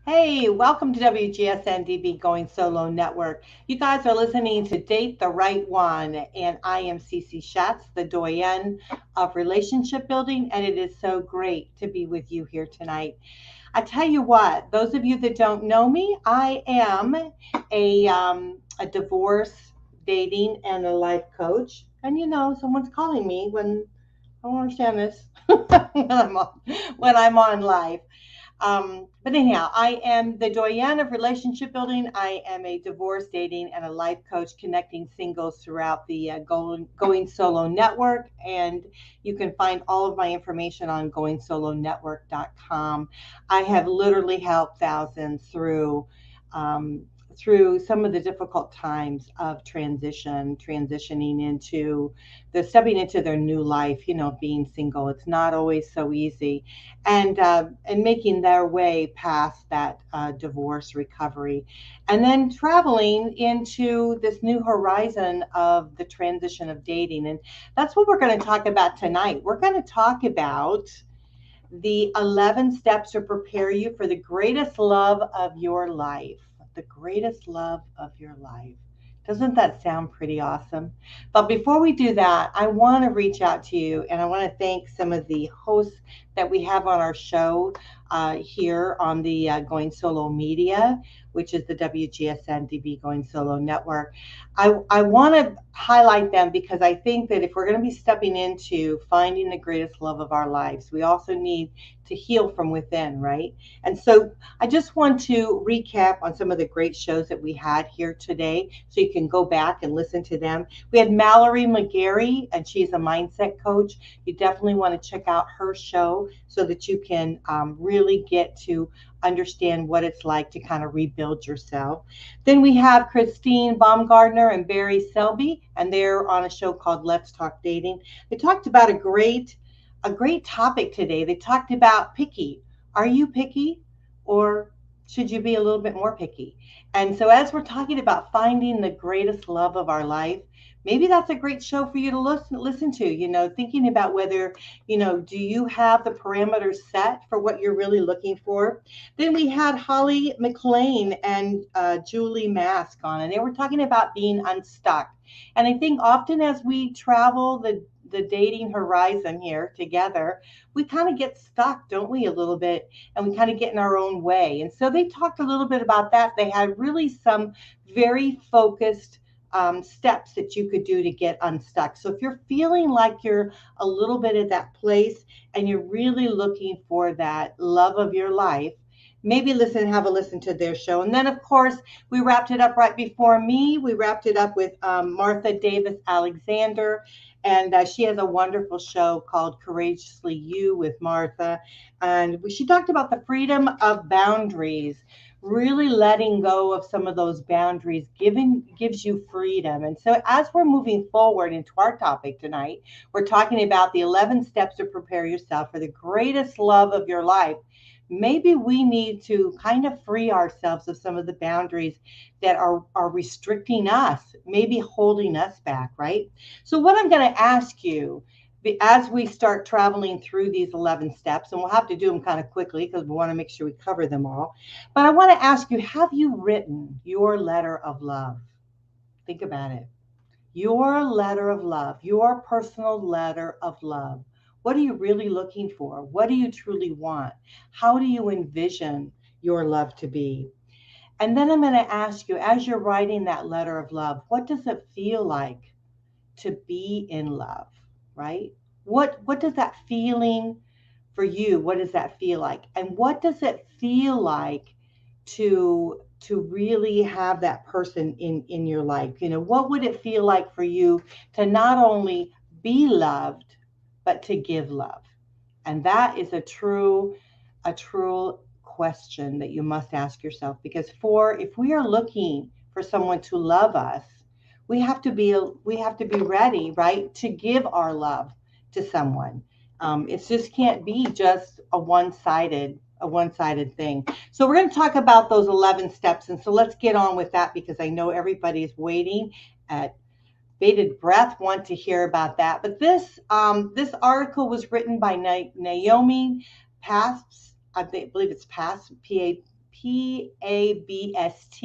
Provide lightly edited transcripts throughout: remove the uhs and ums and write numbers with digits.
Hey, welcome to WGSN-DB Going Solo Network. You guys are listening to Date the Right One, and I am Cece Shatz, the Doyenne of Relationship Building, and it is so great to be with you here tonight. I tell you what, those of you that don't know me, I am a divorce, dating, and a life coach. And someone's calling me when I don't understand this when I'm on live. But anyhow, I am the Doyenne of Relationship Building. I am a divorce, dating, and a life coach connecting singles throughout the Going Solo Network. And you can find all of my information on goingsolonetwork.com. I have literally helped thousands um, through some of the difficult times of transitioning into the stepping into their new life. Being single, it's not always so easy, and making their way past that divorce recovery, and then traveling into this new horizon of the transition of dating. And that's what we're going to talk about tonight. We're going to talk about the 11 steps to prepare you for the greatest love of your life. The greatest love of your life. Doesn't that sound pretty awesome? But before we do that, I want to reach out to you, and I want to thank some of the hosts that we have on our show here on the Going Solo Media, which is the WGSN-DB Going Solo Network. I want to highlight them because I think that if we're going to be stepping into finding the greatest love of our lives, we also need to heal from within, right? And so I just want to recap on some of the great shows that we had here today so you can go back and listen to them. We had Mallory McGarry, and she's a mindset coach. You definitely want to check out her show so that you can really get to understand what it's like to kind of rebuild yourself. Then we have Christine Baumgardner and Barry Selby, and they're on a show called Let's Talk Dating. They talked about a great topic today. They talked about picky. Are you picky, or should you be a little bit more picky? And so as we're talking about finding the greatest love of our life, maybe that's a great show for you to listen to, thinking about whether, do you have the parameters set for what you're really looking for? Then we had Holly McLean and Julie Mask on, and they were talking about being unstuck. And I think often as we travel the dating horizon here together, we kind of get stuck, don't we, a little bit, and we kind of get in our own way. And so they talked a little bit about that. They had really some very focused steps that you could do to get unstuck. So if you're feeling like you're a little bit at that place and you're really looking for that love of your life, maybe have a listen to their show. And then, of course, we wrapped it up right before me. We wrapped it up with Martha Davis Alexander, and she has a wonderful show called Courageously You with Martha. And she talked about the freedom of boundaries. Really letting go of some of those boundaries gives you freedom. And so as we're moving forward into our topic tonight, we're talking about the 11 steps to prepare yourself for the greatest love of your life. Maybe we need to kind of free ourselves of some of the boundaries that are restricting us, maybe holding us back, right? So what I'm going to ask you as we start traveling through these 11 steps, and we'll have to do them kind of quickly because we want to make sure we cover them all. But I want to ask you, have you written your letter of love? Think about it. Your letter of love, your personal letter of love. What are you really looking for? What do you truly want? How do you envision your love to be? And then I'm going to ask you, as you're writing that letter of love, what does it feel like to be in love, right? What does that feeling for you, what does that feel like? And what does it feel like to really have that person in your life? What would it feel like for you to not only be loved, but to give love? And that is a true question that you must ask yourself, because if we are looking for someone to love us, we have to be ready, right, to give our love to someone. It just can't be just a one-sided thing. So we're going to talk about those 11 steps, and so let's get on with that because I know everybody's waiting at bated breath, want to hear about that. But this article was written by Naomi Pabst. I believe it's Pabst, Pabst.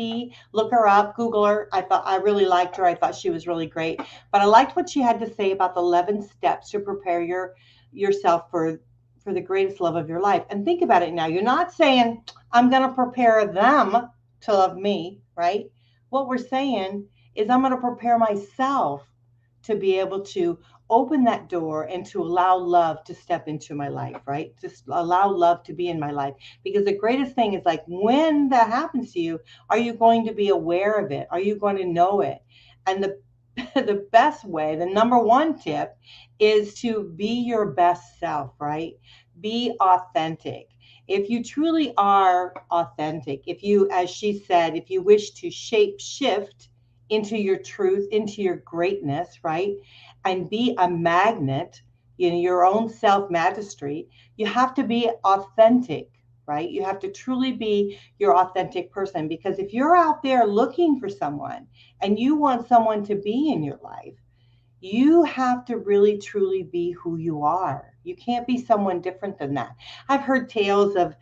Look her up, Google her. I really liked her. I thought she was really great. But I liked what she had to say about the 11 steps to prepare yourself for the greatest love of your life. And think about it now. You're not saying I'm going to prepare them to love me, right? What we're saying is I'm going to prepare myself to be able to open that door and to allow love to step into my life, right? Just allow love to be in my life. Because the greatest thing is like when that happens to you, are you going to be aware of it? Are you going to know it? And the the best way, the number one tip is to be your best self, right? Be authentic. If you truly are authentic, if you, as she said, if you wish to shape shift into your truth, into your greatness, right? And be a magnet in your own self mastery, you have to be authentic, right? You have to truly be your authentic person, because if you're out there looking for someone and you want someone to be in your life, you have to really truly be who you are. You can't be someone different than that. I've heard tales of,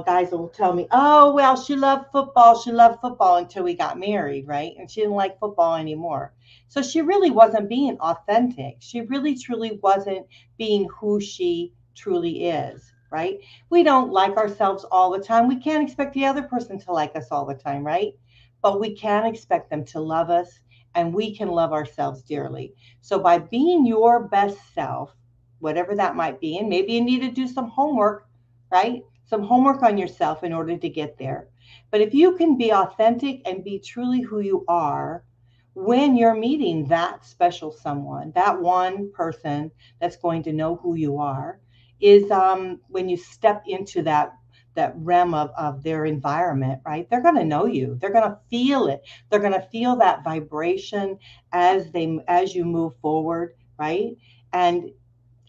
guys will tell me, oh, well, she loved football. She loved football until we got married, right? And she didn't like football anymore. So she really wasn't being authentic. She really truly wasn't being who she truly is, right? We don't like ourselves all the time. We can't expect the other person to like us all the time, right? But we can expect them to love us, and we can love ourselves dearly. So by being your best self, whatever that might be, and maybe you need to do some homework, right? Some homework on yourself in order to get there. But if you can be authentic and be truly who you are when you're meeting that special someone, that one person that's going to know who you are, is when you step into that realm of their environment, right? They're going to know you. They're going to feel it. They're going to feel that vibration as you move forward, right? And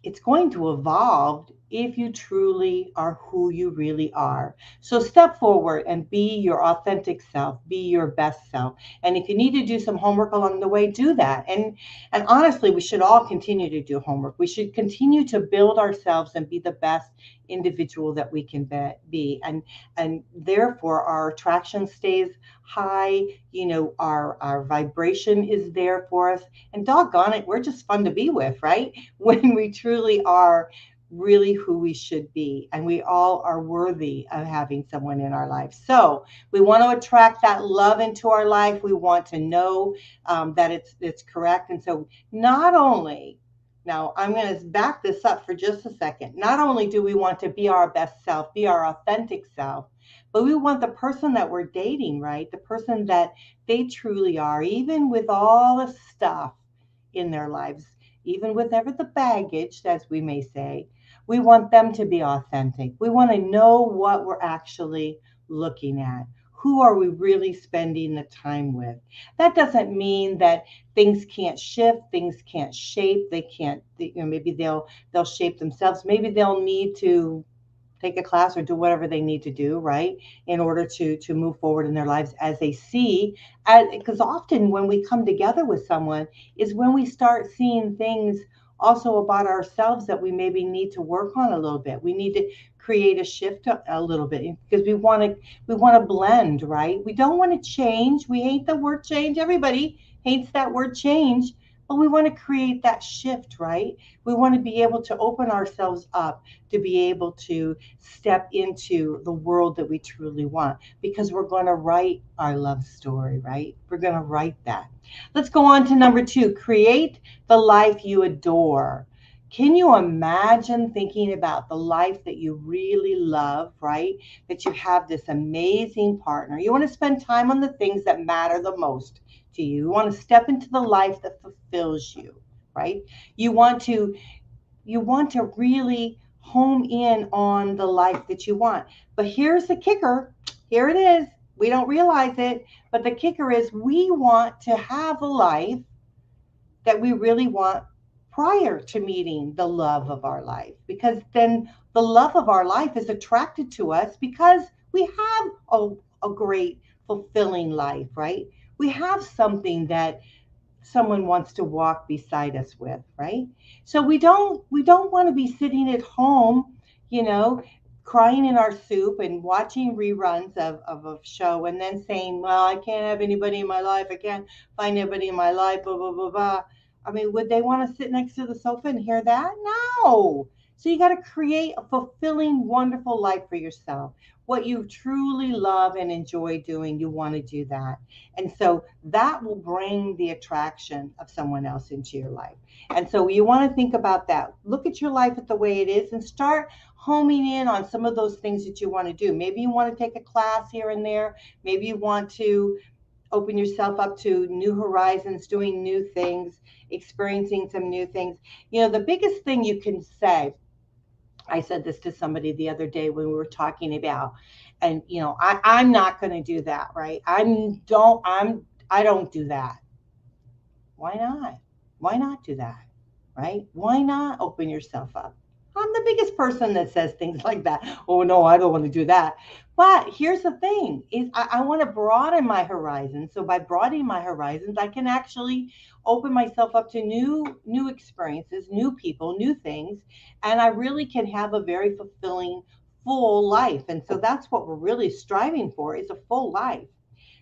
it's going to evolve if you truly are who you really are. So step forward and be your authentic self, be your best self. And if you need to do some homework along the way, do that. And honestly, we should all continue to do homework. We should continue to build ourselves and be the best individual that we can be. And therefore our attraction stays high, our vibration is there for us. And doggone it, we're just fun to be with, right? When we truly are really who we should be, and we all are worthy of having someone in our life. So we want to attract that love into our life. We want to know that it's correct. And so not only, now I'm going to back this up for just a second, not only do we want to be our best self, be our authentic self, but we want the person that we're dating, right? The person that they truly are, even with all the stuff in their lives, even with ever the baggage, as we may say, we want them to be authentic. We want to know what we're actually looking at. Who are we really spending the time with? That doesn't mean that things can't shift, things can't shape, they can't, maybe they'll shape themselves. Maybe they'll need to take a class or do whatever they need to do, right, in order to move forward in their lives as they see. Because often when we come together with someone is when we start seeing things also about ourselves that we maybe need to work on a little bit. We need to create a shift a little bit, because we want to blend, right? We don't want to change. We hate the word change. Everybody hates that word change. But we want to create that shift, right? We want to be able to open ourselves up to be able to step into the world that we truly want, because we're going to write our love story, right? We're going to write that. Let's go on to number 2. Create the life you adore. Can you imagine thinking about the life that you really love, right? That you have this amazing partner. You want to spend time on the things that matter the most to you. You want to step into the life that fulfills you, right? You want to really home in on the life that you want. But here's the kicker. Here it is. We don't realize it, but the kicker is we want to have a life that we really want prior to meeting the love of our life, because then the love of our life is attracted to us because we have a great fulfilling life, right? We have something that someone wants to walk beside us with, right? So we don't want to be sitting at home, crying in our soup and watching reruns of a show and then saying, well, I can't have anybody in my life. I can't find anybody in my life, blah, blah, blah, blah. I mean, would they want to sit next to the sofa and hear that? No. So you got to create a fulfilling, wonderful life for yourself. What you truly love and enjoy doing, you want to do that. And so that will bring the attraction of someone else into your life. And so you want to think about that. Look at your life at the way it is and start homing in on some of those things that you want to do. Maybe you want to take a class here and there. Maybe you want to open yourself up to new horizons, doing new things, experiencing some new things. You know, the biggest thing you can say, I said this to somebody the other day when we were talking about, and you know, I'm not going to do that, right? I don't do that. Why not? Why not do that? Right? Why not open yourself up? I'm the biggest person that says things like that. Oh no, I don't want to do that. But here's the thing: is I want to broaden my horizons. So by broadening my horizons, I can actually open myself up to new experiences, new people, new things, and I really can have a very fulfilling, full life. And so that's what we're really striving for, is a full life.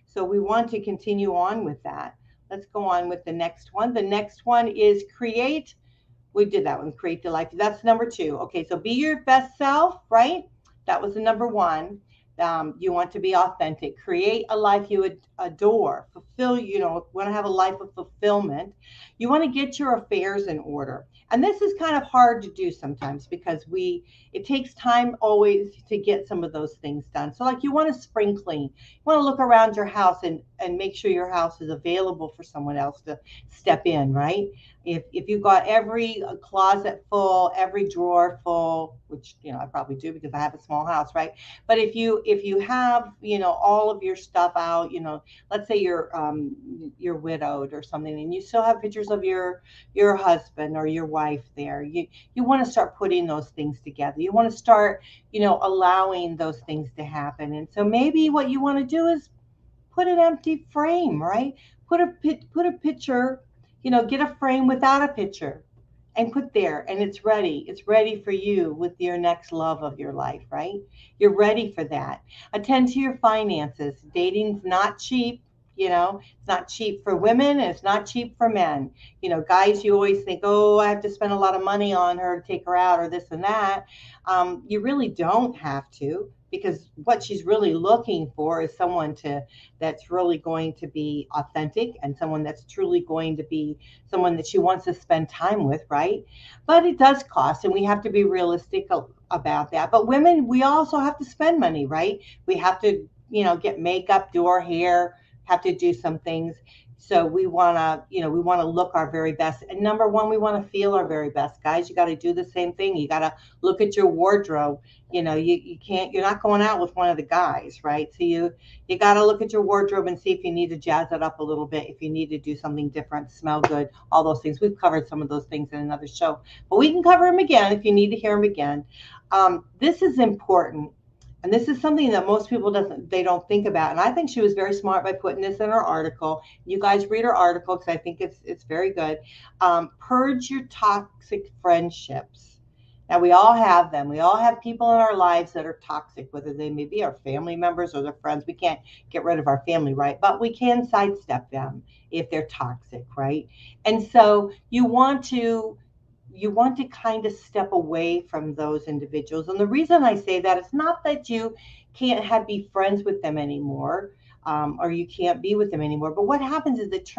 So we want to continue on with that. Let's go on with the next one. The next one is create. We did that one, create the life. That's number 2. Okay, so be your best self, right? That was the number 1. You want to be authentic. Create a life you would adore. Fulfill, you know, want to have a life of fulfillment. You want to get your affairs in order. And this is kind of hard to do sometimes because it takes time always to get some of those things done. So like you want to spring clean. You want to look around your house and make sure your house is available for someone else to step in, right? If you've got every closet full, every drawer full, which you know I probably do because I have a small house, right? But if you have, you know, all of your stuff out, you know, let's say you're widowed or something, and you still have pictures of your husband or your wife there. You want to start putting those things together. You want to start, you know, allowing those things to happen. And so maybe what you want to do is put an empty frame, right? Put a picture, you know, get a frame without a picture and put there, and it's ready. It's ready for you with your next love of your life, right? You're ready for that. Attend to your finances. Dating's not cheap. You know, it's not cheap for women and it's not cheap for men. You know, guys, you always think, oh, I have to spend a lot of money on her to take her out or this and that. You really don't have to, because what she's really looking for is someone that's really going to be authentic and someone that's truly going to be someone that she wants to spend time with, right? But it does cost, and we have to be realistic about that. But women, we also have to spend money, right? We have to, you know, get makeup, do our hair, have to do some things. So we want to, you know, we want to look our very best. And number 1, we want to feel our very best. Guys, you got to do the same thing. You got to look at your wardrobe. You know, you can't, you're not going out with one of the guys, right? So you got to look at your wardrobe and see if you need to jazz it up a little bit, if you need to do something different, smell good, all those things. We've covered some of those things in another show, but we can cover them again if you need to hear them again. This is important. And this is something that most people don't think about. And I think she was very smart by putting this in her article. You guys read her article because I think it's very good. Purge your toxic friendships. Now, we all have them. We all have people in our lives that are toxic, whether they may be our family members or their friends. We can't get rid of our family, right? But we can sidestep them if they're toxic, right? And so you want to kind of step away from those individuals. And the reason I say that is not that you can't be friends with them anymore, or you can't be with them anymore. But what happens is it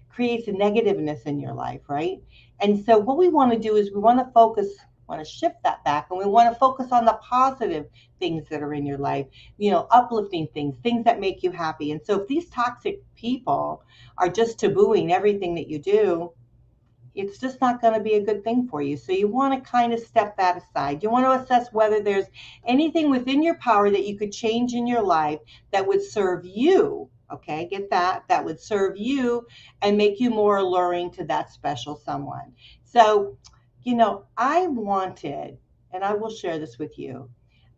creates a negativeness in your life, right? And so what we want to do is we want to shift that back, and we want to focus on the positive things that are in your life, you know, uplifting things that make you happy. And so if these toxic people are just tabooing everything that you do, it's just not going to be a good thing for you. So you want to kind of step that aside. You want to assess whether there's anything within your power that you could change in your life that would serve you. Okay, get that? That would serve you and make you more alluring to that special someone. So, you know, I wanted, and I will share this with you,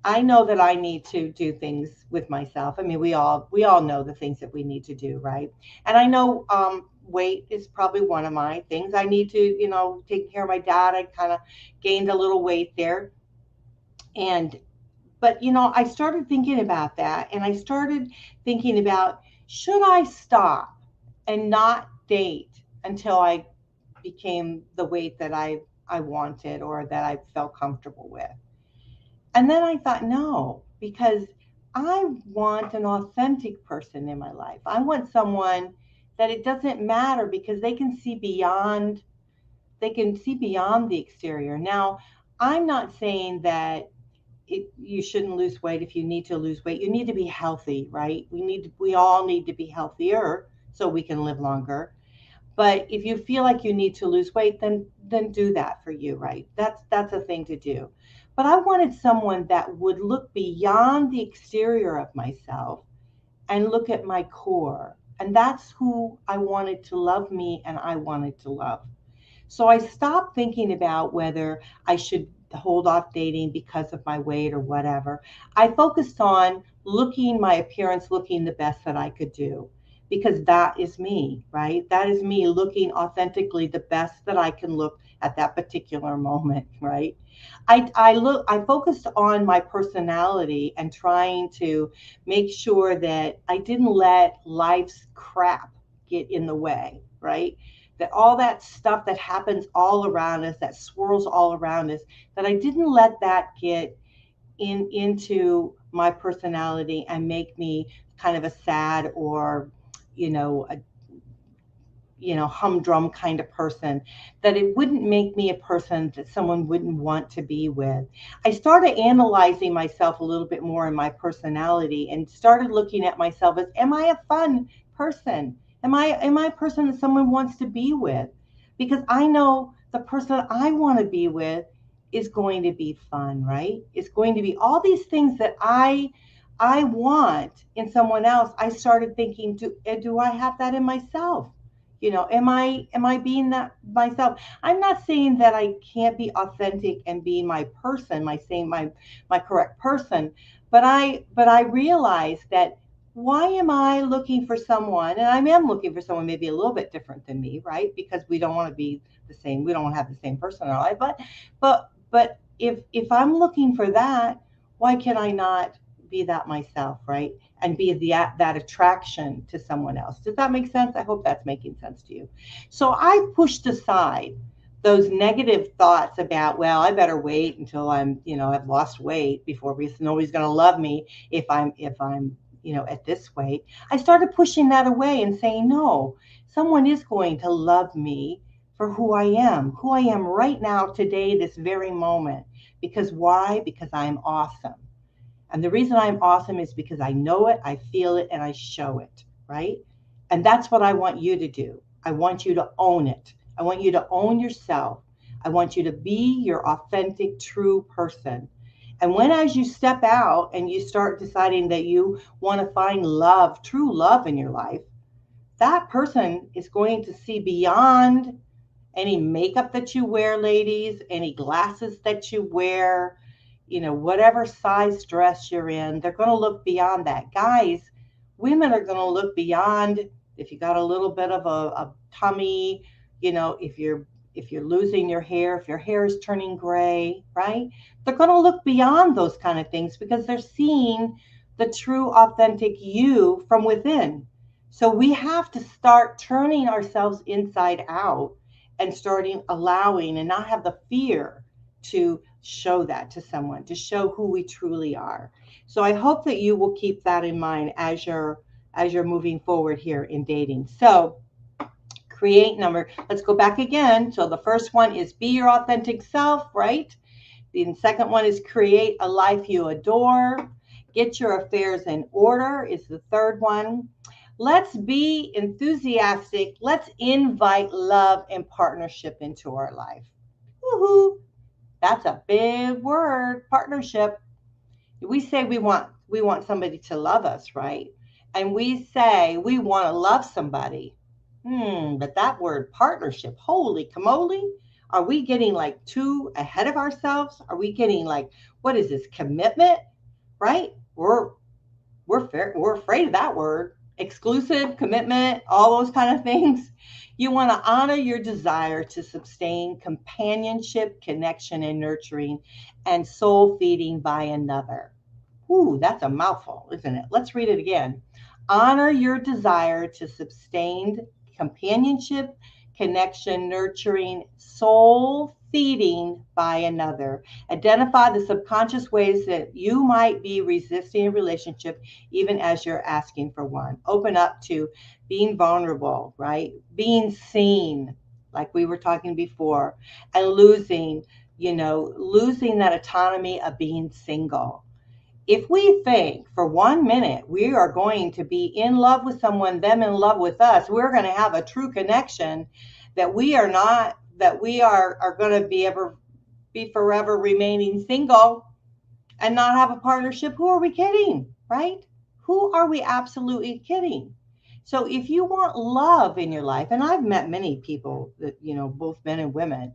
I know that I need to do things with myself. I mean, we all know the things that we need to do, right? And I know weight is probably one of my things. I need to, you know, take care of my dad. I kind of gained a little weight there. And but I started thinking about that, and I started thinking about, should I stop and not date until I became the weight that I wanted or that I felt comfortable with. And then I thought, no, because I want an authentic person in my life. I want someone that it doesn't matter, because they can see beyond the exterior. Now, I'm not saying that you shouldn't lose weight. If you need to lose weight, you need to be healthy, right? We all need to be healthier so we can live longer. But if you feel like you need to lose weight, then do that for you, right? That's a thing to do. But I wanted someone that would look beyond the exterior of myself and look at my core. And that's who I wanted to love me, and I wanted to love. So I stopped thinking about whether I should hold off dating because of my weight or whatever. I focused on my appearance, looking the best that I could do, because that is me, right? That is me looking authentically the best that I can look at that particular moment, right? I focused on my personality and trying to make sure that I didn't let life's crap get in the way, right? That all that stuff that happens all around us, that swirls all around us, that I didn't let that get into my personality and make me kind of a sad or a humdrum kind of person, that it wouldn't make me a person that someone wouldn't want to be with. I started analyzing myself a little bit more in my personality and started looking at myself as, am I a fun person? Am I a person that someone wants to be with? Because I know the person I want to be with is going to be fun, right? It's going to be all these things that I want in someone else. I started thinking, do I have that in myself? Am I being that myself? I'm not saying that I can't be authentic and be my person, my correct person, but I realize that, why am I looking for someone? And I am looking for someone maybe a little bit different than me, right? Because we don't want to be the same. We don't want to have the same person in our life. But if I'm looking for that, why can I not be that myself, right? And be that attraction to someone else. Does that make sense? I hope that's making sense to you. So I pushed aside those negative thoughts about, well, I better wait until I've lost weight before nobody's going to love me if I'm at this weight. I started pushing that away and saying, no, someone is going to love me for who I am right now, today, this very moment. Because why? Because I'm awesome. And the reason I'm awesome is because I know it, I feel it, and I show it, right? And that's what I want you to do. I want you to own it. I want you to own yourself. I want you to be your authentic, true person. And as you step out and you start deciding that you want to find love, true love in your life, that person is going to see beyond any makeup that you wear, ladies, any glasses that you wear, whatever size dress you're in. They're going to look beyond that. Guys, women are going to look beyond if you got a little bit of a tummy, if you're losing your hair, if your hair is turning gray, right? They're going to look beyond those kind of things, because they're seeing the true, authentic you from within. So we have to start turning ourselves inside out and starting allowing and not have the fear to show that to someone, to show who we truly are. So I hope that you will keep that in mind as you're moving forward here in dating. So let's go back again. So the first one is be your authentic self, right? The second one is create a life you adore. Get your affairs in order is the third one. Let's be enthusiastic. Let's invite love and partnership into our life. Woohoo! That's a big word, partnership. We say we want somebody to love us, right? And we say we want to love somebody. But that word partnership, holy camole, are we getting like too ahead of ourselves? Are we getting like, what is this, commitment? Right? We're afraid of that word. exclusive, commitment, all those kind of things. You want to honor your desire to sustain companionship, connection, and nurturing, and soul feeding by another. Ooh, that's a mouthful, isn't it? Let's read it again. Honor your desire to sustain companionship, connection, nurturing, soul feeding by another. Identify the subconscious ways that you might be resisting a relationship even as you're asking for one. Open up to being vulnerable, right? Being seen, like we were talking before, and losing that autonomy of being single. If we think for 1 minute we are going to be in love with someone, them in love with us, we're going to have a true connection, that we are not, that we are going to be forever remaining single and not have a partnership, who are we kidding, right? Who are we absolutely kidding? So if you want love in your life, and I've met many people that, both men and women,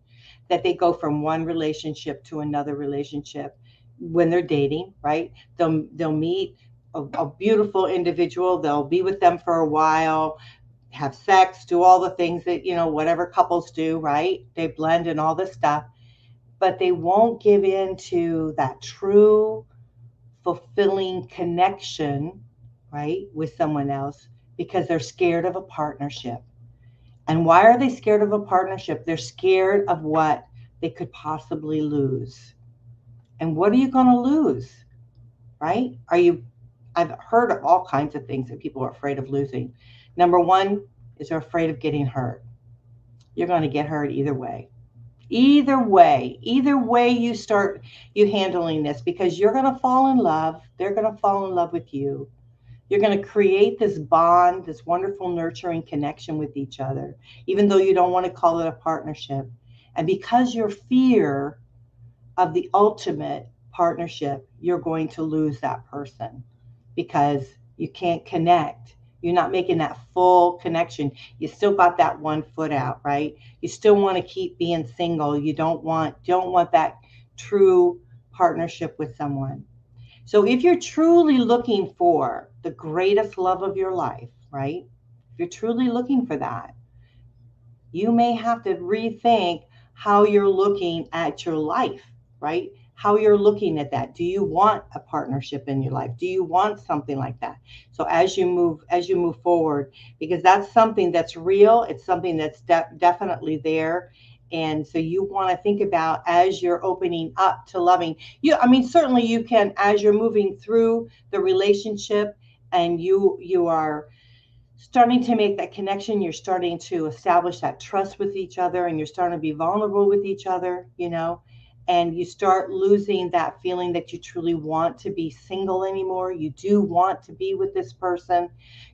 that they go from one relationship to another relationship when they're dating, right? They'll meet a beautiful individual, they'll be with them for a while, have sex, do all the things that, whatever couples do, right? They blend and all this stuff, but they won't give in to that true fulfilling connection, right, with someone else, because they're scared of a partnership. And why are they scared of a partnership? They're scared of what they could possibly lose. And what are you going to lose, right? I've heard of all kinds of things that people are afraid of losing. Number one is they're afraid of getting hurt. You're going to get hurt either way. Either way you handling this, because you're going to fall in love. They're going to fall in love with you. You're going to create this bond, this wonderful nurturing connection with each other, even though you don't want to call it a partnership. And because your fear of the ultimate partnership, you're going to lose that person because you can't connect. You're not making that full connection. You still got that 1 foot out, right? You still want to keep being single. You don't want that true partnership with someone. So if you're truly looking for the greatest love of your life, right? If you're truly looking for that, you may have to rethink how you're looking at your life, right? How you're looking at that. Do you want a partnership in your life? Do you want something like that? So as you move forward, because that's something that's real, it's something that's definitely there. And so you want to think about, as you're opening up to loving you, I mean, certainly you can, as you're moving through the relationship and you are starting to make that connection, you're starting to establish that trust with each other, and you're starting to be vulnerable with each other, and you start losing that feeling that you truly want to be single anymore. You do want to be with this person.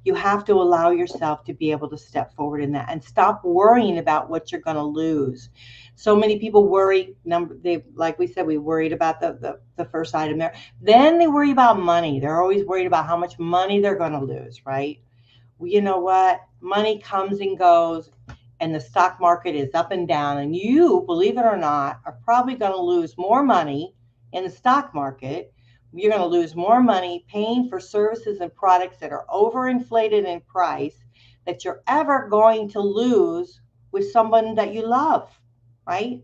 You have to allow yourself to be able to step forward in that and stop worrying about what you're going to lose. So many people worry. Like we said, we worried about the first item there. Then they worry about money. They're always worried about how much money they're going to lose, right? Well, you know what? Money comes and goes, and the stock market is up and down. And you, believe it or not, are probably going to lose more money in the stock market. You're going to lose more money paying for services and products that are overinflated in price that you're ever going to lose with someone that you love, right?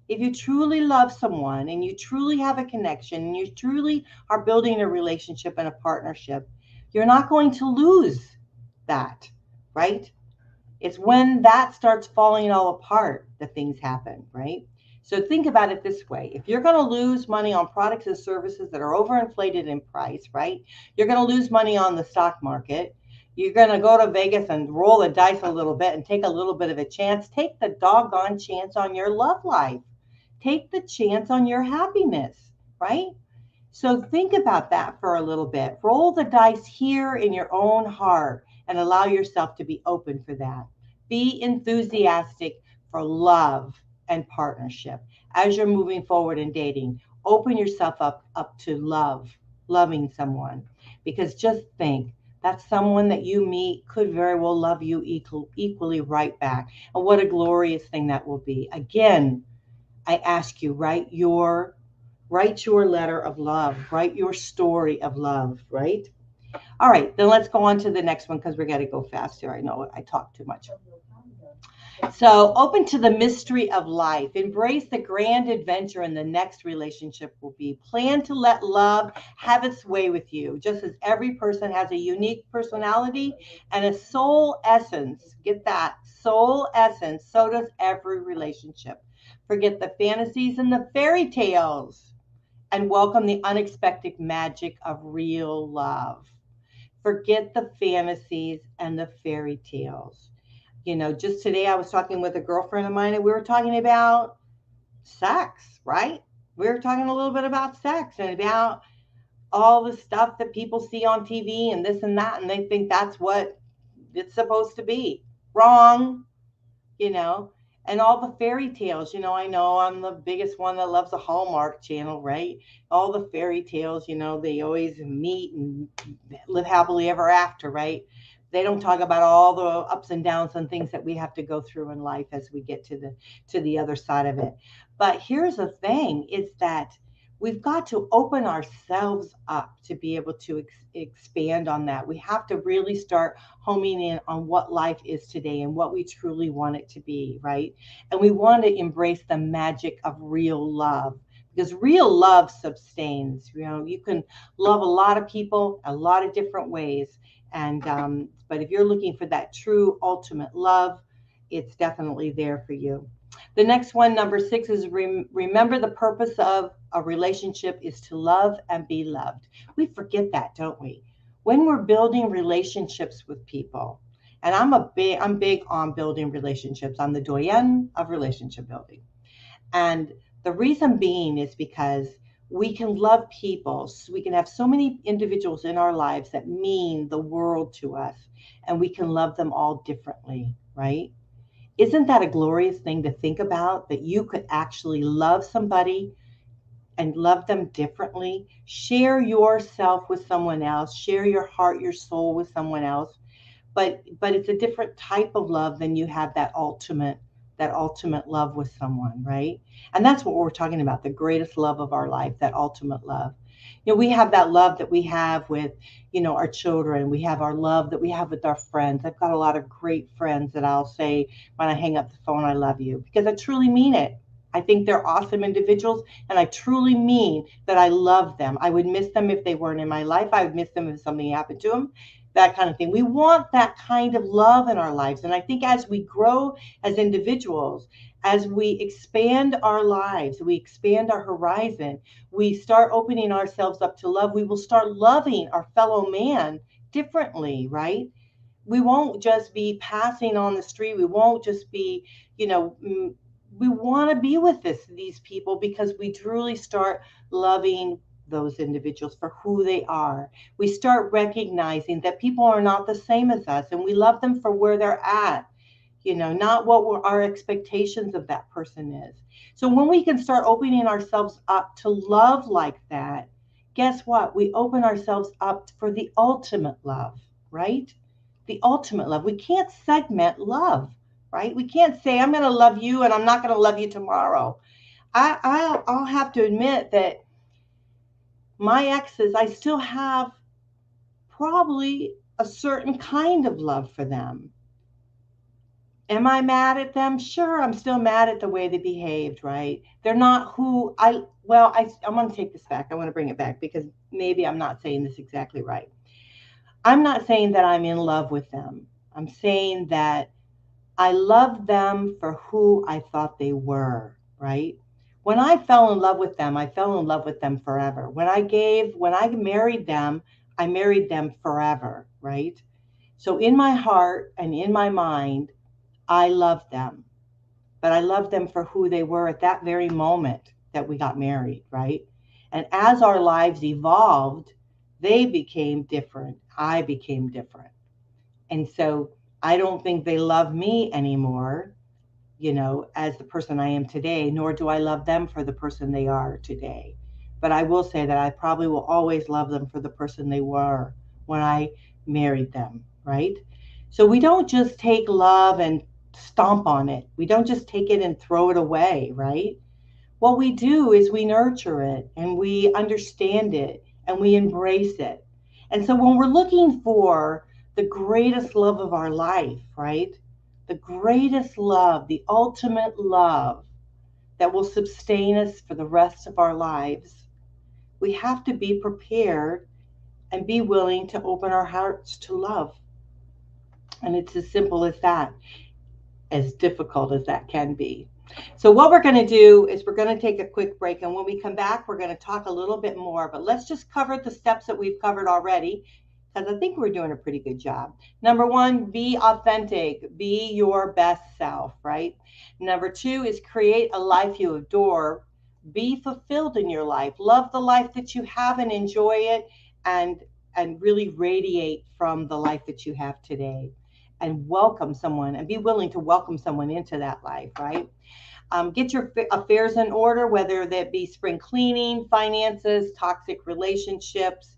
If you truly love someone and you truly have a connection and you truly are building a relationship and a partnership, you're not going to lose that, right? It's when that starts falling all apart that things happen, right? So think about it this way. If you're going to lose money on products and services that are overinflated in price, right? You're going to lose money on the stock market. You're going to go to Vegas and roll the dice a little bit and take a little bit of a chance. Take the doggone chance on your love life. Take the chance on your happiness, right? So think about that for a little bit. Roll the dice here in your own heart and allow yourself to be open for that. Be enthusiastic for love and partnership. As you're moving forward in dating, open yourself up to loving someone. Because just think, that someone that you meet could very well love you equally right back. And what a glorious thing that will be. Again, I ask you, write your letter of love, write your story of love, right? All right, then let's go on to the next one because we got to go faster. I know I talk too much. So, open to the mystery of life. Embrace the grand adventure in the next relationship will be. Plan to let love have its way with you, just as every person has a unique personality and a soul essence. Get that soul essence. So does every relationship. Forget the fantasies and the fairy tales and welcome the unexpected magic of real love. Forget the fantasies and the fairy tales. Just today I was talking with a girlfriend of mine and we were talking about sex, right? We were talking a little bit about sex and about all the stuff that people see on TV and this and that, and they think that's what it's supposed to be. Wrong, you know, and all the fairy tales. I know I'm the biggest one that loves the Hallmark Channel, right? All the fairy tales, they always meet and live happily ever after, right? They don't talk about all the ups and downs and things that we have to go through in life as we get to the other side of it. But here's the thing, is that we've got to open ourselves up to be able to expand on that. We have to really start homing in on what life is today and what we truly want it to be, right? And we want to embrace the magic of real love, because real love sustains. You can love a lot of people a lot of different ways, and but if you're looking for that true ultimate love, it's definitely there for you. The next one, number 6, is remember the purpose of a relationship is to love and be loved. We forget that, don't we? When we're building relationships with people, and I'm big on building relationships. I'm the Doyenne of relationship building. And the reason being is because we can love people. So we can have so many individuals in our lives that mean the world to us, and we can love them all differently, right? Isn't that a glorious thing to think about, that you could actually love somebody and love them differently? Share yourself with someone else, share your heart, your soul with someone else. But it's a different type of love than you have that ultimate love with someone, right? And that's what we're talking about, the greatest love of our life, that ultimate love. We have that love that we have with, our children. We have our love that we have with our friends. I've got a lot of great friends that I'll say when I hang up the phone, I love you, because I truly mean it. I think they're awesome individuals, and I truly mean that I love them. I would miss them if they weren't in my life. I would miss them if something happened to them, that kind of thing. We want that kind of love in our lives. And I think as we grow as individuals, as we expand our lives, we expand our horizon, we start opening ourselves up to love, we will start loving our fellow man differently, right? We won't just be passing on the street. We won't just be, we want to be with these people because we truly start loving those individuals for who they are. We start recognizing that people are not the same as us, and we love them for where they're at, not what our expectations of that person is. So when we can start opening ourselves up to love like that, guess what? We open ourselves up for the ultimate love, right? The ultimate love. We can't segment love, right? We can't say, I'm going to love you and I'm not going to love you tomorrow. I'll have to admit that my exes, I still have probably a certain kind of love for them. Am I mad at them? Sure, I'm still mad at the way they behaved, right? They're not who I want to take this back. I want to bring it back because maybe I'm not saying this exactly right. I'm not saying that I'm in love with them. I'm saying that I love them for who I thought they were, right? When I fell in love with them, I fell in love with them forever. When I married them, I married them forever, right? So in my heart and in my mind, I loved them, but I loved them for who they were at that very moment that we got married, right? And as our lives evolved, they became different. I became different. And so I don't think they love me anymore, as the person I am today, nor do I love them for the person they are today. But I will say that I probably will always love them for the person they were when I married them, right? So we don't just take love and stomp on it. We don't just take it and throw it away, right? What we do is we nurture it and we understand it and we embrace it. And so when we're looking for the greatest love of our life, right? The greatest love, the ultimate love that will sustain us for the rest of our lives, we have to be prepared and be willing to open our hearts to love. And it's as simple as that, as difficult as that can be. So, what we're going to do is we're going to take a quick break. And when we come back, we're going to talk a little bit more. But let's just cover the steps that we've covered already, because I think we're doing a pretty good job. Number one, be authentic, be your best self, right? Number two is create a life you adore, be fulfilled in your life, love the life that you have and enjoy it, and really radiate from the life that you have today, and welcome someone and be willing to welcome someone into that life, right? Get your affairs in order, whether that be spring cleaning, finances, toxic relationships,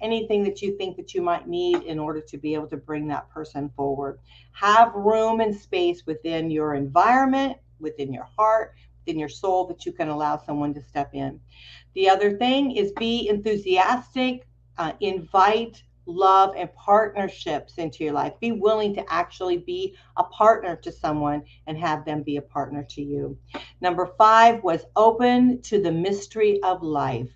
anything that you think that you might need in order to be able to bring that person forward. Have room and space within your environment, within your heart, within your soul, that you can allow someone to step in. The other thing is be enthusiastic, invite love and partnerships into your life. Be willing to actually be a partner to someone and have them be a partner to you. Number 5 was open to the mystery of life.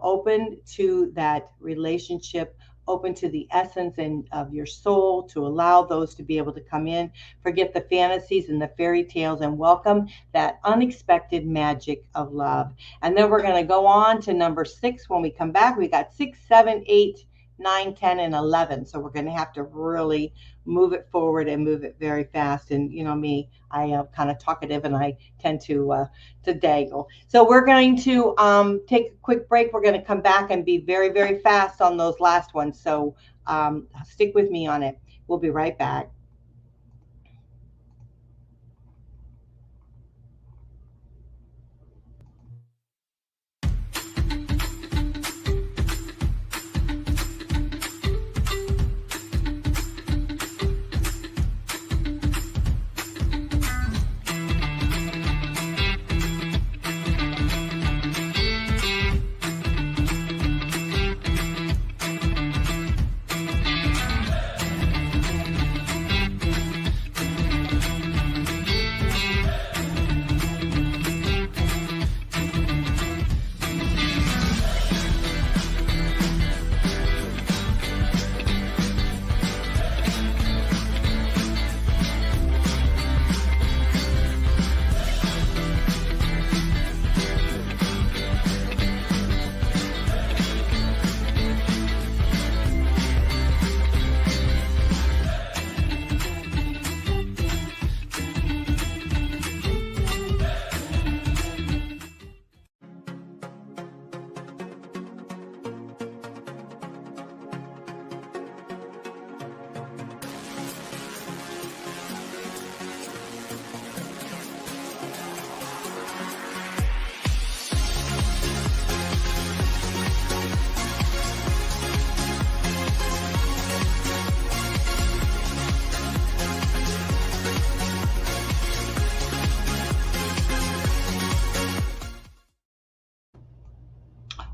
Open to that relationship, open to the essence of your soul, to allow those to be able to come in. Forget the fantasies and the fairy tales and welcome that unexpected magic of love. And then we're going to go on to number 6 when we come back. We got 6, 7, 8, 9, 10, and 11. So we're going to have to really move it forward and move it very fast. And me, I am kind of talkative and I tend to dangle. So we're going to take a quick break. We're going to come back and be very, very fast on those last ones. So stick with me on it. We'll be right back.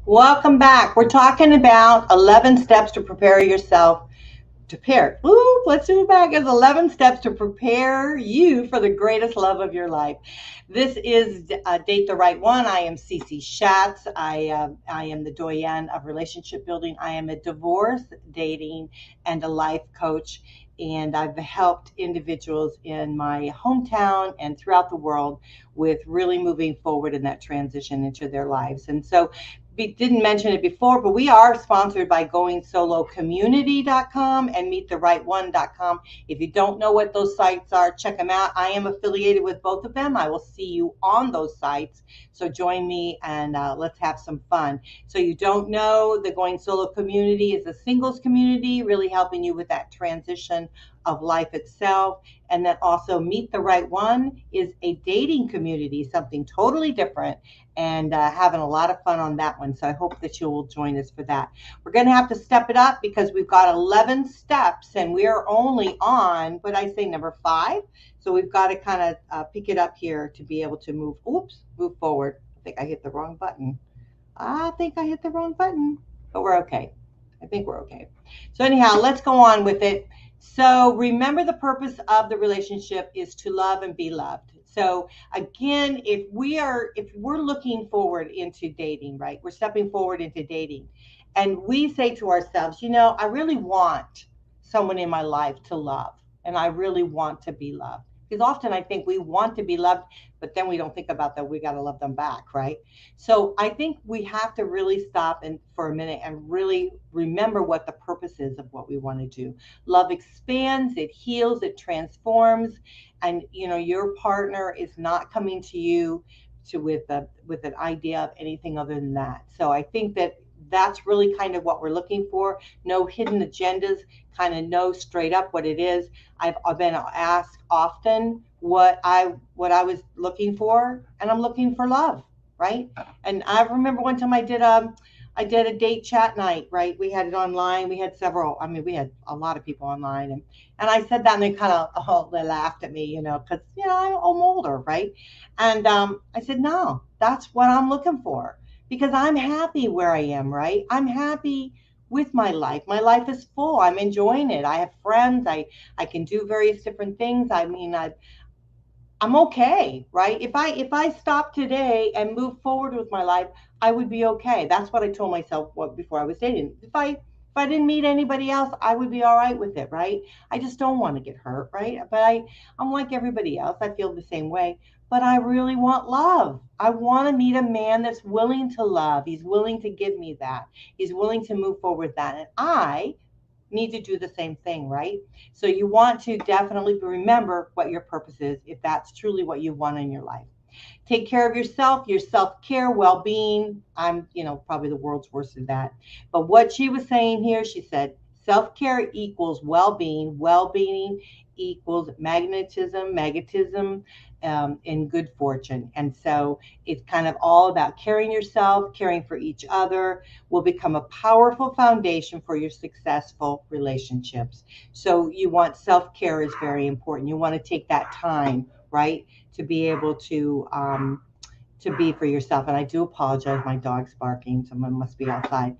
Welcome back. We're talking about 11 steps to prepare yourself. Let's do it back. It's 11 steps to prepare you for the greatest love of your life. This is Date the Right One. I am Cece Shatz. I am the Doyenne of Relationship Building. I am a divorce, dating, and a life coach. And I've helped individuals in my hometown and throughout the world with really moving forward in that transition into their lives. And so we didn't mention it before, but we are sponsored by goingsolocommunity.com and meettherightone.com. If you don't know what those sites are, check them out. I am affiliated with both of them. I will see you on those sites. So join me and let's have some fun. So you don't know, the Going Solo community is a singles community, really helping you with that transition of life itself. And then also Meet the Right One is a dating community, something totally different, and having a lot of fun on that one. So I hope that you will join us for that. We're going to have to step it up because we've got 11 steps and we are only on, what I say, number 5. So we've got to kind of pick it up here to be able to move forward. I think I hit the wrong button. But we're okay. I think we're okay. So anyhow, let's go on with it. So remember, the purpose of the relationship is to love and be loved. So again, if we're looking forward into dating, right? We're stepping forward into dating, and we say to ourselves, I really want someone in my life to love, and I really want to be loved. Because often I think we want to be loved, but then we don't think about that we got to love them back, right? So I think we have to really stop and for a minute and really remember what the purpose is of what we want to do. Love expands, it heals, it transforms, and your partner is not coming to you with an idea of anything other than that. So I think that's really kind of what we're looking for. No hidden agendas, kind of know straight up what it is. I've been asked often what I was looking for, and I'm looking for love, right? And I remember one time I did a date chat night, right? We had it online. We had several. I mean, we had a lot of people online, and I said that, and they kind of they laughed at me, because I'm older, right? And I said, no, that's what I'm looking for, because I'm happy where I am, right? I'm happy with my life. My life is full. I'm enjoying it. I have friends. I can do various different things. I mean, I'm okay, right? If I stop today and move forward with my life, I would be okay. That's what I told myself before I was dating. If I didn't meet anybody else, I would be all right with it, right? I just don't want to get hurt, right? But I'm like everybody else. I feel the same way. But I really want love. I want to meet a man that's willing to love. He's willing to give me that. He's willing to move forward with that. And I need to do the same thing, right? So you want to definitely remember what your purpose is, if that's truly what you want in your life. Take care of yourself, your self-care, well-being. I'm, probably the world's worst at that. But what she was saying here, she said, self-care equals well-being equals magnetism, and good fortune. And so it's kind of all about caring yourself, caring for each other will become a powerful foundation for your successful relationships. So you want self-care is very important. You want to take that time, right, to be able to be for yourself. And I do apologize, my dog's barking, someone must be outside.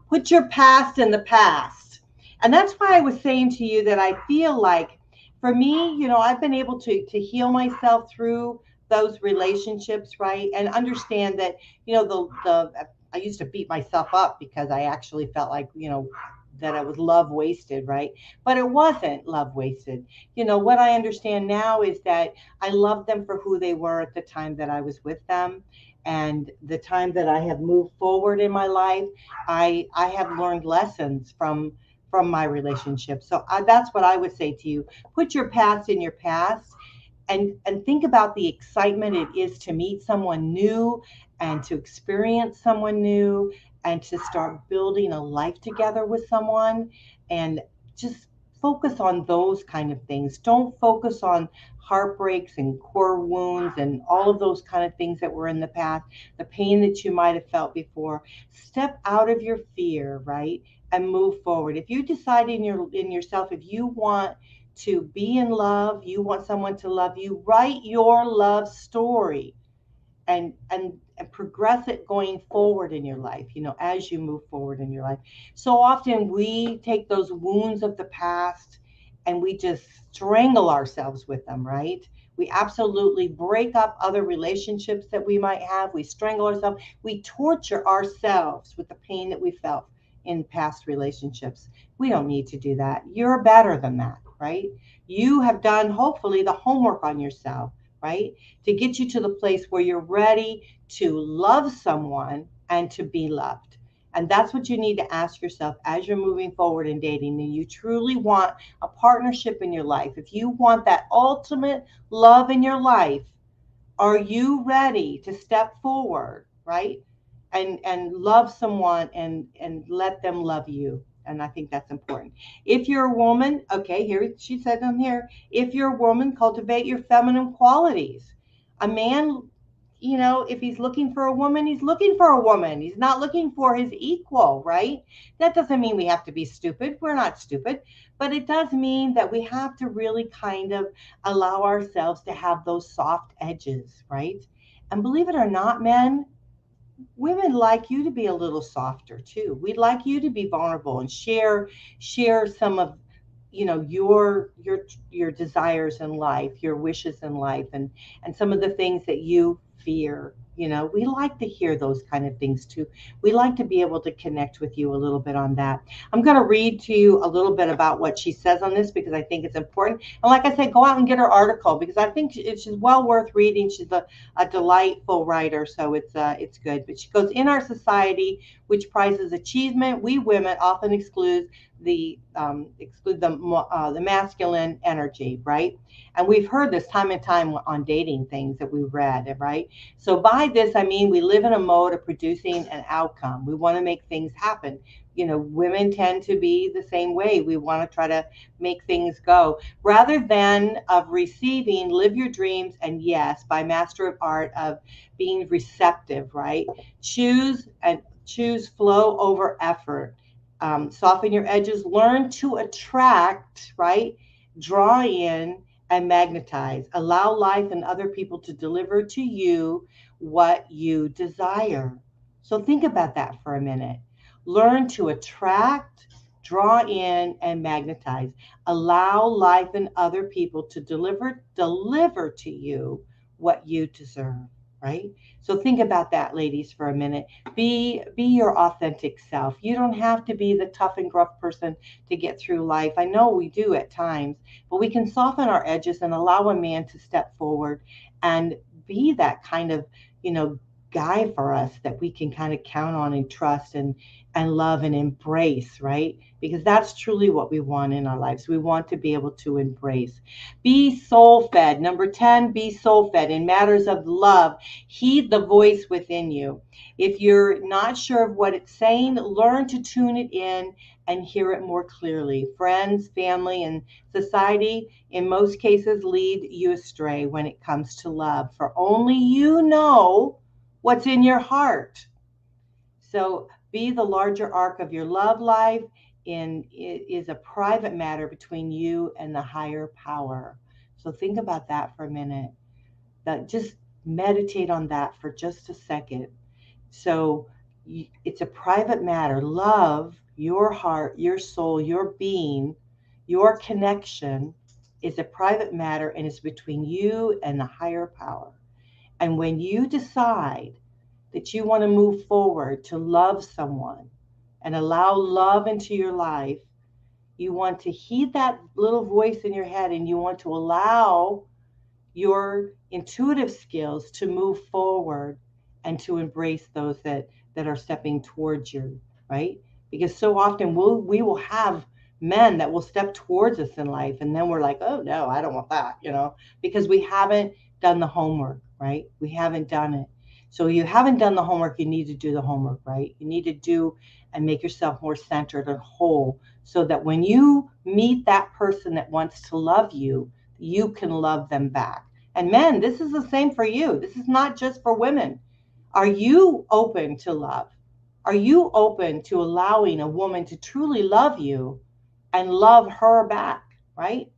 Put your past in the past. And that's why I was saying to you that I feel like, for me, I've been able to heal myself through those relationships, right? And understand that, the I used to beat myself up because I actually felt like, that it was love wasted, right? But it wasn't love wasted. What I understand now is that I loved them for who they were at the time that I was with them. And the time that I have moved forward in my life, I have learned lessons from my relationship. So that's what I would say to you. Put your past in your past, and think about the excitement it is to meet someone new and to experience someone new and to start building a life together with someone, and just focus on those kind of things. Don't focus on heartbreaks and core wounds and all of those kind of things that were in the past, the pain that you might have felt before. Step out of your fear, right? And move forward. If you decide in yourself, if you want to be in love, you want someone to love you, write your love story and progress it going forward in your life, as you move forward in your life. So often we take those wounds of the past and we just strangle ourselves with them, right? We absolutely break up other relationships that we might have. We strangle ourselves. We torture ourselves with the pain that we felt in past relationships. We don't need to do that. You're better than that, right? You have done, hopefully, the homework on yourself, right? To get you to the place where you're ready to love someone and to be loved. And that's what you need to ask yourself as you're moving forward in dating. And you truly want a partnership in your life. If you want that ultimate love in your life, are you ready to step forward, right? And love someone and let them love you. And I think that's important. If you're a woman, okay, here she said on here, if you're a woman, cultivate your feminine qualities. A man, if he's looking for a woman, he's looking for a woman. He's not looking for his equal, right? That doesn't mean we have to be stupid. We're not stupid. But it does mean that we have to really kind of allow ourselves to have those soft edges, right? And believe it or not, men, women like you to be a little softer too. We'd like you to be vulnerable and share some of, your desires in life, your wishes in life, and some of the things that you fear. We like to hear those kind of things too. We like to be able to connect with you a little bit on that. I'm going to read to you a little bit about what she says on this because I think it's important. And like I said, go out and get her article because I think it's well worth reading. She's a delightful writer, so it's good. But she goes, in our society, which prizes achievement, we women often exclude the masculine energy, right? And we've heard this time and time on dating things that we've read, right? So by this, I mean we live in a mode of producing an outcome. We want to make things happen. Women tend to be the same way. We want to try to make things go rather than of receiving. Live your dreams, and yes, by master of art of being receptive, right? Choose flow over effort. Soften your edges, learn to attract, right? Draw in and magnetize. Allow life and other people to deliver to you what you desire. So think about that for a minute. Learn to attract, draw in, and magnetize. Allow life and other people to deliver to you what you deserve, right? So think about that, ladies, for a minute. Be your authentic self. You don't have to be the tough and gruff person to get through life. I know we do at times, but we can soften our edges and allow a man to step forward and be that kind of, guy for us that we can kind of count on and trust and love and embrace, right? Because that's truly what we want in our lives. We want to be able to embrace. Be soul fed. Number 10, be soul fed in matters of love. Heed the voice within you. If you're not sure of what it's saying, learn to tune it in and hear it more clearly. Friends, family, and society, in most cases, lead you astray when it comes to love, for only you know what's in your heart. So be the larger arc of your love life it is a private matter between you and the higher power. So think about that for a minute. That just meditate on that for just a second. So it's a private matter. Love, your heart, your soul, your being, your connection is a private matter and it's between you and the higher power. And when you decide that you want to move forward to love someone and allow love into your life, you want to heed that little voice in your head and you want to allow your intuitive skills to move forward and to embrace those that are stepping towards you, right? Because so often we will have men that will step towards us in life and then we're like, oh no, I don't want that, because we haven't done the homework, right? We haven't done it. So you haven't done the homework, you need to do the homework, right? You need to do and make yourself more centered and whole so that when you meet that person that wants to love you, you can love them back. And men, this is the same for you. This is not just for women. Are you open to love? Are you open to allowing a woman to truly love you and love her back, right?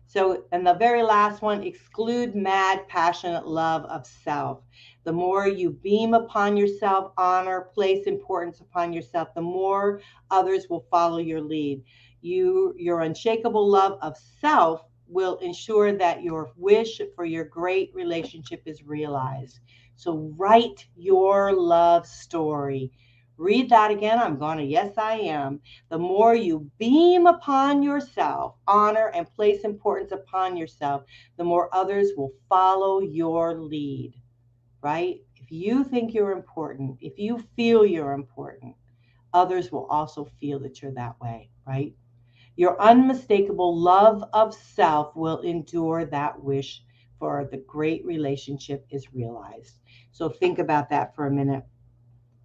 So, and the very last one, exclude mad, passionate love of self. The more you beam upon yourself, honor, place importance upon yourself, the more others will follow your lead. Your unshakable love of self will ensure that your wish for your great relationship is realized. So write your love story. Read that again. I'm going to, yes, I am. The more you beam upon yourself, honor, and place importance upon yourself, the more others will follow your lead, right? If you think you're important, if you feel you're important, others will also feel that you're that way, right? Your unmistakable love of self will endure that wish for the great relationship is realized. So think about that for a minute.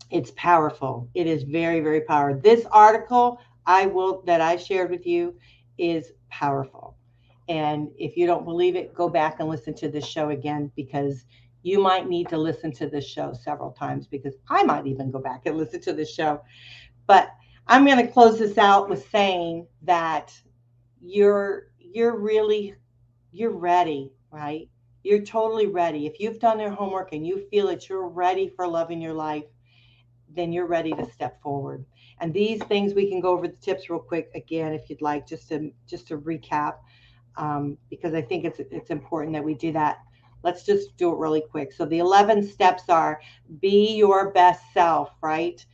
It's powerful. It is very, very powerful. This article that I shared with you is powerful. And if you don't believe it, go back and listen to this show again because you might need to listen to this show several times because I might even go back and listen to this show. But I'm going to close this out with saying that you're ready, right? you're totally ready. If you've done your homework and you feel that you're ready for love in your life, then you're ready to step forward. And these things, we can go over the tips real quick again, if you'd like, just to recap, because I think it's important that we do that. Let's just do it really quick. So the 11 steps are: be your best self, right?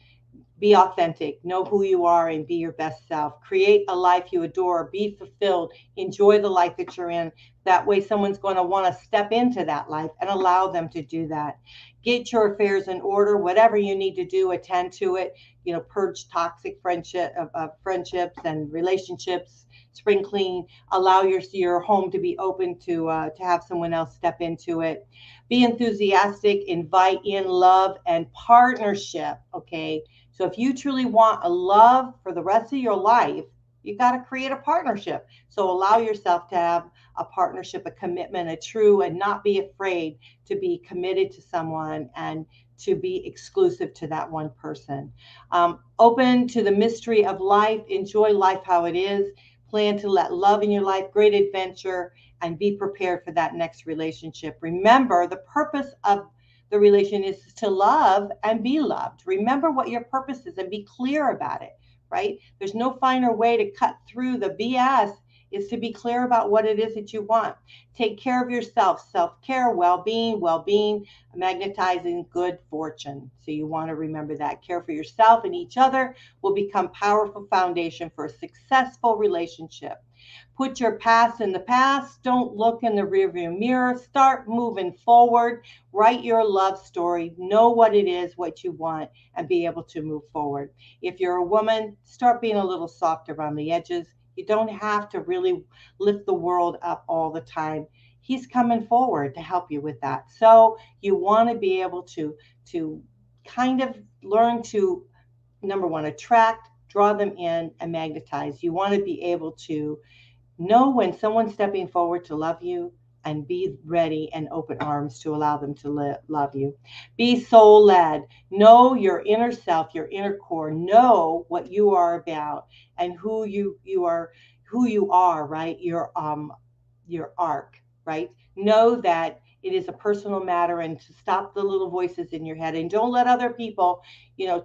Be authentic, know who you are, and be your best self. Create a life you adore, be fulfilled, enjoy the life that you're in. That way someone's going to want to step into that life, and allow them to do that. Get your affairs in order. Whatever you need to do, attend to it. Purge toxic friendships and relationships. Spring clean. Allow your home to be open to have someone else step into it. Be enthusiastic. Invite in love and partnership. Okay. So if you truly want a love for the rest of your life, you got to create a partnership. So allow yourself to have a partnership, a commitment, a true, and not be afraid to be committed to someone and to be exclusive to that one person. Open to the mystery of life. Enjoy life how it is. Plan to let love in your life, great adventure, and be prepared for that next relationship. Remember, the purpose of the relation is to love and be loved. Remember what your purpose is and be clear about it, right? There's no finer way to cut through the BS is to be clear about what it is that you want. Take care of yourself, self-care, well-being, magnetizing good fortune. So you want to remember that. Care for yourself and each other will become powerful foundation for a successful relationship. Put your past in the past. Don't look in the rearview mirror. Start moving forward. Write your love story. Know what it is, what you want, and be able to move forward. If you're a woman, start being a little soft around the edges. You don't have to really lift the world up all the time. He's coming forward to help you with that. So you want to be able to kind of learn to, number one, attract, draw them in, and magnetize. You want to be able to know when someone's stepping forward to love you, and be ready and open arms to allow them to love you. Be soul led. Know your inner self, your inner core. Know what you are about and who you are, right? Your arc, right? Know that it is a personal matter, and to stop the little voices in your head, and don't let other people,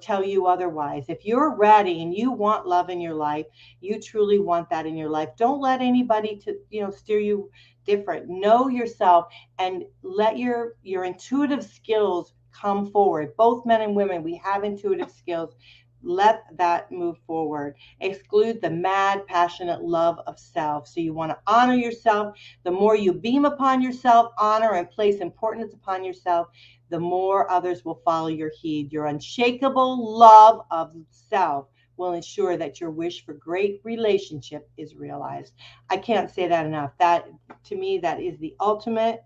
tell you otherwise. If you're ready and you want love in your life, you truly want that in your life. Don't let anybody steer you different. Know yourself and let your intuitive skills come forward. Both men and women, we have intuitive skills. Let that move forward. Exclude the mad, passionate love of self. So you want to honor yourself. The more you beam upon yourself, honor and place importance upon yourself, the more others will follow your heed. Your unshakable love of self will ensure that your wish for great relationship is realized. I can't say that enough. That, to me, that is the ultimate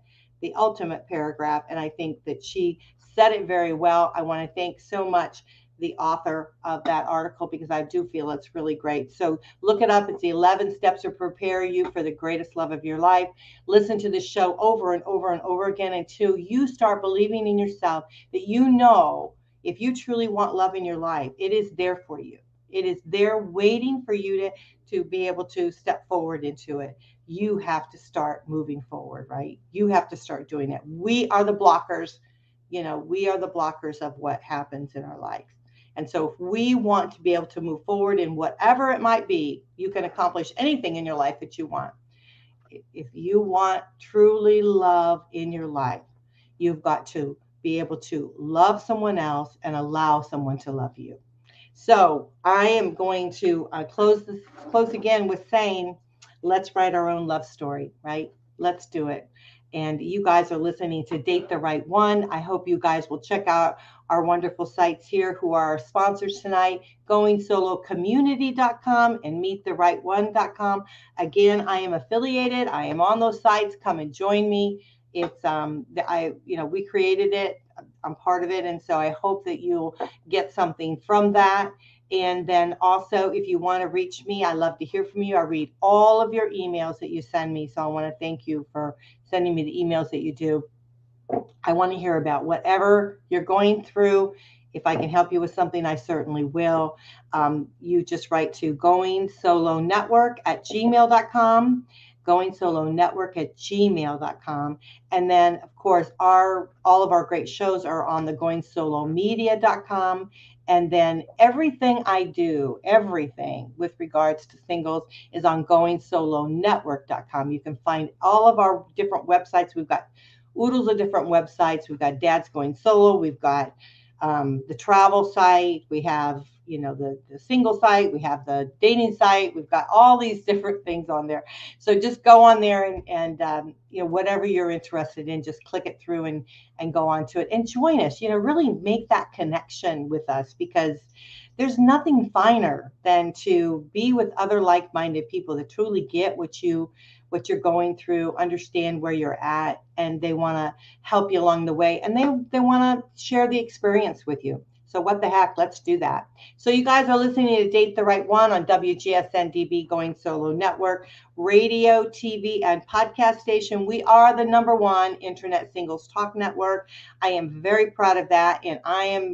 paragraph. And I think that she said it very well. I want to thank so much the author of that article, because I do feel it's really great. So look it up. It's the 11 steps to prepare you for the greatest love of your life. Listen to the show over and over and over again until you start believing in yourself that if you truly want love in your life, it is there for you. It is there waiting for you to be able to step forward into it. You have to start moving forward, right? You have to start doing it. We are the blockers. We are the blockers of what happens in our life. And so if we want to be able to move forward in whatever it might be, you can accomplish anything in your life that you want. If you want truly love in your life, you've got to be able to love someone else and allow someone to love you. So I am going to close again with saying, let's write our own love story, right? Let's do it. And you guys are listening to Date the Right One. I hope you guys will check out our wonderful sites here who are our sponsors tonight, goingsolocommunity.com and meettherightone.com. Again, I am affiliated. I am on those sites. Come and join me. It's we created it. I'm part of it. And so I hope that you'll get something from that. And then also, if you want to reach me, I love to hear from you. I read all of your emails that you send me. So I want to thank you for sending me the emails that you do. I want to hear about whatever you're going through. If I can help you with something, I certainly will. You just write to goingsolonetwork@gmail.com. goingsolonetwork@gmail.com. And then, of course, all of our great shows are on the goingsolomedia.com. And then everything I do, everything with regards to singles is on goingsolonetwork.com. You can find all of our different websites. We've got oodles of different websites. We've got Dad's Going Solo. We've got the travel site. We have, the single site. We have the dating site. We've got all these different things on there. So just go on there and whatever you're interested in, just click it through and go on to it and join us. Really make that connection with us, because there's nothing finer than to be with other like-minded people that truly get what you're going through, understand where you're at, and they want to help you along the way, and they want to share the experience with you. So what the heck, let's do that. So you guys are listening to Date the Right One on WGSN-DB Going Solo Network, radio, TV, and podcast station. We are the #1 internet singles talk network. I am very proud of that, and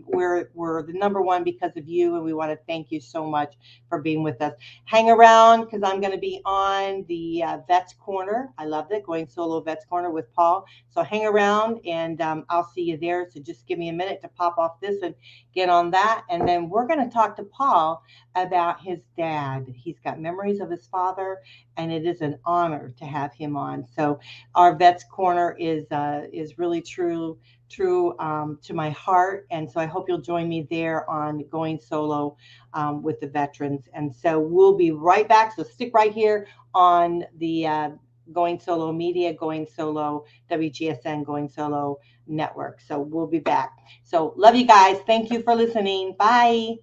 we're the #1 because of you, and we want to thank you so much for being with us. Hang around, because I'm going to be on the Vets Corner. I love it, Going Solo Vets Corner with Paul. So hang around, and I'll see you there. So just give me a minute to pop off this and get on that. And then we're going to talk to Paul about his dad. He's got memories of his father, and it is an honor to have him on. So our Vets Corner is really true to my heart. And so I hope you'll join me there on Going Solo with the veterans. And so we'll be right back. So stick right here on the Going Solo Media, Going Solo, WGSN, Going Solo Network. So we'll be back. So love you guys. Thank you for listening. Bye.